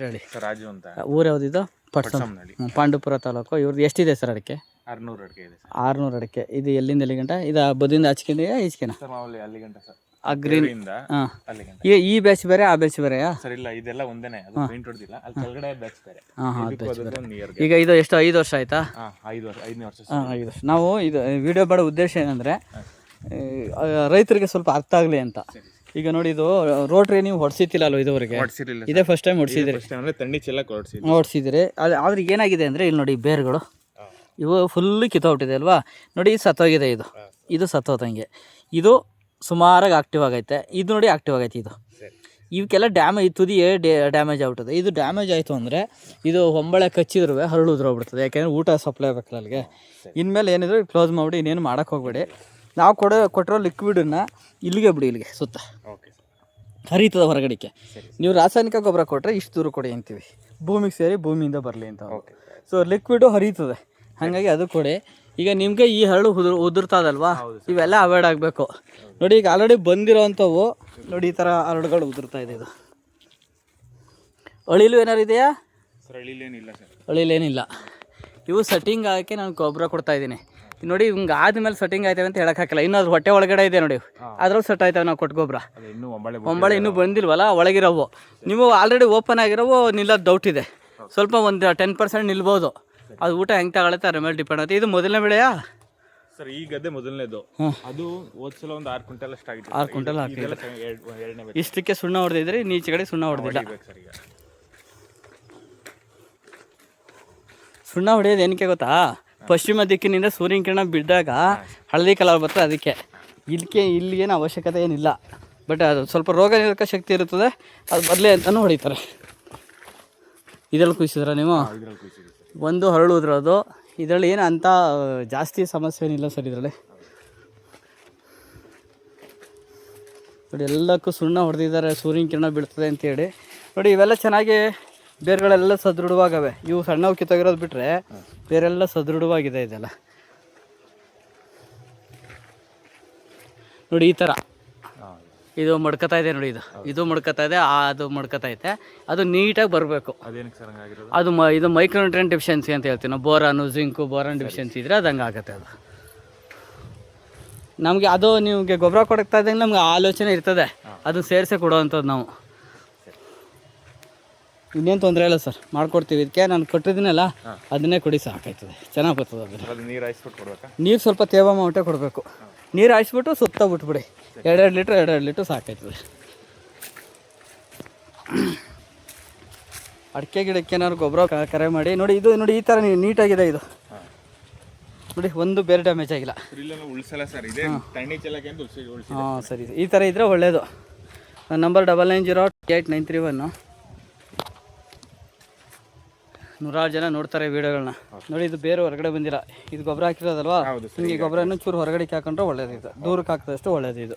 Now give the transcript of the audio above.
ಹೇಳಿ ಸರ್ ರಾಜು ಅಂತ. ಊರು ಯಾವುದಿದು? ಪಟ್ಸಮ್ನಳ್ಳಿ. ಪಾಂಡುಪುರ ತಾಲೂಕು. ಇವ್ರದ್ದು ಎಷ್ಟಿದೆ ಸರ್ ಅಡಿಕೆ? 600 ಅಡಿಕೆ ಇದೆ ಸರ್. 600 ಅಡಿಕೆ. ಇದು ಎಲ್ಲಿಂದ ಎಲ್ಲಿ ಗಂಟ? ಇದು ಬದಿಯಿಂದ ಆಚೆಗೆಯಾ ಈಚೆಗೆನಾ? ಸರ್ ಮಾಮೂಲಿ ಅಲ್ಲಿ ಗಂಟ ಸರ್. ಆ ಗ್ರೀನ್ ಹಾಂ. ಅಲ್ಲಿ ಗಂಟ. ಈ ಬ್ಯಾಚ್ ಬೇರೆ ಆ ಬ್ಯಾಚ್ ಬೇರೆಯಾ? ಸರ್ ಇಲ್ಲ, ಇದೆಲ್ಲ ಒಂದೇನೆ. ಅದು ಪೇಂಟ್ ಹೊಡೆದಿಲ್ಲ. ಅಲ್ಲಿ ಕೆಳಗಡೆ ಬ್ಯಾಚ್ ಬೇರೆ. ಹಾಂ ನಿಯರ್. ಈಗ ಇದು ಎಷ್ಟು 5 ವರ್ಷ ಆಯ್ತಾ? ಹಾಂ 5ನೇ ವರ್ಷ. ಹಾಂ 5 ವರ್ಷ. ನಾವು ಇದು ವಿಡಿಯೋ ಮಾಡೋ ಉದ್ದೇಶ ಏನಂದರೆ ರೈತರಿಗೆ ಸ್ವಲ್ಪ ಅರ್ಥ ಆಗಲಿ ಅಂತ. ಈಗ ನೋಡಿ, ಇದು ರೋಟ್ರಿ ನೀವು ಹೊಡ್ಸಿತ್ತಿಲ್ಲ ಅಲ್ವ ಇದುವರೆಗೆ? ಹೊಡ್ಸಿರಲಿಲ್ಲ. ಇದೇ ಫಸ್ಟ್ ಟೈಮ್ ಹೊಡ್ಸಿದ್ದೀರಿ? ಅಂದರೆ ತಣ್ಣಿ ಚೆಲ್ಲ ಹೊಡ್ಸಿದ್ದೀರಿ. ಆದ್ರೆ ಏನಾಗಿದೆ ಅಂದರೆ ಇಲ್ಲಿ ನೋಡಿ, ಬೇರುಗಳು ಇವು ಫುಲ್ಲು ಕಿತ್ತೋಗ್ಬಿಟ್ಟಿದೆ ಅಲ್ವಾ? ನೋಡಿ, ಇದು ಸತ್ತೋಗಿದೆ. ಇದು ಸತ್ತೋದಂಗೆ. ಇದು ಸುಮಾರಾಗಿ ಆಕ್ಟಿವ್ ಆಗೈತೆ. ಇದು ನೋಡಿ ಆಕ್ಟಿವ್ ಆಗೈತೆ. ಇವಕ್ಕೆಲ್ಲ ಡ್ಯಾಮೇಜ್, ತುದಿಯೇ ಡ್ಯಾಮೇಜ್ ಆಗ್ಬಿಟ್ಟದೆ. ಇದು ಡ್ಯಾಮೇಜ್ ಆಯಿತು ಅಂದರೆ ಇದು ಹೊಂಬಳೆ ಕಚ್ಚಿದ್ರೂ ಹರಳು ಉದುರೋಗ್ಬಿಡ್ತದೆ. ಯಾಕೆಂದರೆ ಊಟ ಸಪ್ಲೈ ಆಗಬೇಕಲ್ಲ ಅಲ್ಲಿಗೆ. ಇನ್ಮೇಲೆ ಏನಿದ್ರು ಕ್ಲೋಸ್ ಮಾಡಿಬಿಡಿ, ಇನ್ನೇನು ಮಾಡೋಕ್ಕೆ ಹೋಗಬೇಡಿ. ನಾವು ಕೊಟ್ಟಿರೋ ಲಿಕ್ವಿಡನ್ನು ಇಲ್ಲಿಗೆ ಬಿಡಿ, ಇಲ್ಲಿಗೆ ಸುತ್ತ ಹರಿತದ ಹೊರಗಡೆಗೆ. ನೀವು ರಾಸಾಯನಿಕ ಗೊಬ್ಬರ ಕೊಟ್ಟರೆ ಇಷ್ಟು ದೂರ ಕೊಡಿ ಅಂತೀವಿ, ಭೂಮಿಗೆ ಸೇರಿ ಭೂಮಿಯಿಂದ ಬರಲಿ ಅಂತ. ಸೊ ಲಿಕ್ವಿಡು ಹರಿತದೆ, ಹಾಗಾಗಿ ಅದು ಕೊಡಿ. ಈಗ ನಿಮಗೆ ಈ ಹರಳು ಉದುರ್ತದಲ್ವಾ, ಇವೆಲ್ಲ ಅವಾಯ್ಡ್ ಆಗಬೇಕು. ನೋಡಿ, ಈಗ ಆಲ್ರೆಡಿ ಬಂದಿರೋವಂಥವು ನೋಡಿ, ಈ ಥರ ಹರಳುಗಳು ಉದುರ್ತಾ ಇದೆ. ಇದು ಅಳಿಲು ಏನಾರು ಇದೆಯಾ? ಸರ್ ಅಳಿಲೇನಿಲ್ಲ ಸರ್. ಅಳಿಲೇನಿಲ್ಲ. ಇವು ಸೆಟ್ಟಿಂಗ್ ಹಾಕಿ ನಾನು ಗೊಬ್ಬರ ಕೊಡ್ತಾಯಿದ್ದೀನಿ. ನೋಡಿ, ಹಿಂಗೆ ಆದಮೇಲೆ ಸೆಟ್ಟಿಂಗ್ ಆಯ್ತವೆ ಅಂತ ಹೇಳೋಕ್ಕಾಗಲ್ಲ. ಇನ್ನೂ ಅದು ಹೊಟ್ಟೆ ಒಳಗಡೆ ಇದೆ ನೋಡಿ, ಅದ್ರಲ್ಲಿ ಸೆಟ್ ಆಯ್ತವೆ ನಾವು ಕೊಟ್ಟು ಗೊಬ್ಬರ. ಹೊಂಬಳೆ ಇನ್ನೂ ಬಂದಿಲ್ವಲ್ಲ, ಒಳಗಿರೋವು. ನೀವು ಆಲ್ರೆಡಿ ಓಪನ್ ಆಗಿರೋವು ನಿಲ್ಲೋದು ಡೌಟ್ ಇದೆ. ಸ್ವಲ್ಪ ಒಂದು 10% ನಿಲ್ಬೋದು. ಅದು ಊಟ ಹೆಂಗೆ ತಗೊಳುತ್ತೆ ಅದ್ರ ಮೇಲೆ ಡಿಪೆಂಡ್ ಆಗುತ್ತೆ. ಇದು ಮೊದಲನೇ ಬೆಳೆಯಾ ಸರ್? ಈ ಗದ್ದೆ ಮೊದಲನೇದು. ಅದು ಹೋದ್ಸಲ ಒಂದು 6 ಕ್ವಿಂಟಲ್ ಅಷ್ಟು ಆಗಿತ್ತು. 6 ಕ್ವಿಂಟಲ್ ಹಾಕಿಲ್ಲ. ಇಷ್ಟಕ್ಕೆ ಸುಣ್ಣ ಹೊಡೆದಿದ್ರಿ, ನೀಚೆ ಕಡೆ ಸುಣ್ಣ ಹೊಡೆದಿಲ್ಲ. ಸುಣ್ಣ ಹೊಡೆಯೋದು ಏನಕ್ಕೆ ಗೊತ್ತಾ? ಪಶ್ಚಿಮ ದಿಕ್ಕಿನಿಂದ ಸೂರ್ಯನ ಕಿರಣ ಬಿದ್ದಾಗ ಹಳದಿ ಕಲರ್ ಬರ್ತದೆ, ಅದಕ್ಕೆ. ಇಲ್ಲಿಗೇನು ಅವಶ್ಯಕತೆ ಏನಿಲ್ಲ. ಬಟ್ ಅದು ಸ್ವಲ್ಪ ರೋಗ ನಿರೋಧಕ ಶಕ್ತಿ ಇರುತ್ತದೆ, ಅದು ಬದಲೇ ಅಂತಲೂ ಹೊಡಿತಾರೆ. ಇದರಲ್ಲಿ ಕುಯ್ಸಿದ್ರ ನೀವು? ಒಂದು ಹರಳು ಉದ್ರೋದು. ಇದರಲ್ಲಿ ಏನು ಅಂಥ ಜಾಸ್ತಿ ಸಮಸ್ಯೆ ಏನಿಲ್ಲ ಸರ್. ಇದರಲ್ಲಿ ನೋಡಿ, ಎಲ್ಲಕ್ಕೂ ಸುಣ್ಣ ಹೊಡೆದಿದ್ದಾರೆ, ಸೂರ್ಯನ ಕಿರಣ ಬೀಳ್ತದೆ ಅಂತೇಳಿ. ನೋಡಿ, ಇವೆಲ್ಲ ಚೆನ್ನಾಗಿ ಬೇರುಗಳೆಲ್ಲ ಸದೃಢವಾಗವೆ. ಇವು ಸಣ್ಣವು ಕಿತ್ತೋಗಿರೋದು ಬಿಟ್ಟರೆ ಬೇರೆಲ್ಲ ಸದೃಢವಾಗಿದೆ. ಇದೆಲ್ಲ ನೋಡಿ, ಈ ಥರ ಇದು ಮಡ್ಕೊತಾ ಇದೆ ನೋಡಿ. ಇದು ಮಡ್ಕೊತಾ ಇದೆ, ಅದು ಮಡ್ಕೊತಾ ಐತೆ. ಅದು ನೀಟಾಗಿ ಬರಬೇಕು. ಅದು ಇದು ಮೈಕ್ರೋನ್ಯೂಟ್ರಿಯೆಂಟ್ ಡೆಫಿಷಿಯನ್ಸಿ ಅಂತ ಹೇಳ್ತೀವಿ ನಾವು. ಬೋರಾನು, ಜಿಂಕು, ಬೋರಾನ್ ಡೆಫಿಷಿಯನ್ಸಿ ಇದ್ದರೆ ಅದು ಹಂಗೆ ಆಗುತ್ತೆ. ಅದು ನಮಗೆ ಅದು ನಿಮಗೆ ಗೊಬ್ಬರ ಕೊಡ್ತಾ ಇದ್ದಂಗೆ ನಮ್ಗೆ ಆಲೋಚನೆ ಇರ್ತದೆ, ಅದನ್ನು ಸೇರಿಸೇ ಕೊಡೋವಂಥದ್ದು ನಾವು. ಇನ್ನೇನು ತೊಂದರೆ ಇಲ್ಲ ಸರ್, ಮಾಡ್ಕೊಡ್ತೀವಿ. ಇದಕ್ಕೆ ನಾನು ಕೊಟ್ಟಿದ್ದೀನಲ್ಲ, ಅದನ್ನೇ ಕೊಡಿ, ಸಾಕಾಯ್ತದೆ, ಚೆನ್ನಾಗಿ ಬರ್ತದೆ. ಅದನ್ನು ನೀರು ಸ್ವಲ್ಪ ತೇವ ಮೌಂಟೇ ಕೊಡಬೇಕು. ನೀರು ಹಾಯಿಸ್ಬಿಟ್ಟು ಸುತ್ತ ಬಿಟ್ಬಿಡಿ, 2 ಲೀಟ್ರ್ ಸಾಕಾಯ್ತದೆ. ಅಡಿಕೆ ಗಿಡಕ್ಕೆ ಏನಾದ್ರು ಗೊಬ್ಬರ ಕರೆ ಮಾಡಿ. ನೋಡಿ, ಇದು ನೋಡಿ, ಈ ಥರ ನೀಟಾಗಿದೆ. ಇದು ನೋಡಿ, ಒಂದು ಬೇರೆ ಡ್ಯಾಮೇಜ್ ಆಗಿಲ್ಲ. ಹಾಂ ಸರಿ, ಈ ಥರ ಇದ್ದರೆ ಒಳ್ಳೆಯದು. ನನ್ನ ನಂಬರ್ 99088931. 100 ಜನ ನೋಡ್ತಾರೆ ವೀಡಿಯೋಗಳನ್ನ. ನೋಡಿ, ಇದು ಬೇರೆ ಹೊರಗಡೆ ಬಂದಿಲ್ಲ. ಇದು ಗೊಬ್ಬರ ಹಾಕಿರೋದಲ್ವಾ, ನಿಮಗೆ ಗೊಬ್ಬರ ಇನ್ನೂ ಚೂರು ಹೊರಗಡೆ ಹಾಕೊಂಡ್ರೆ ಒಳ್ಳೇದು. ಇದು ದೂರಕ್ಕೆ ಹಾಕಿದಷ್ಟು ಒಳ್ಳೇದು ಇದು.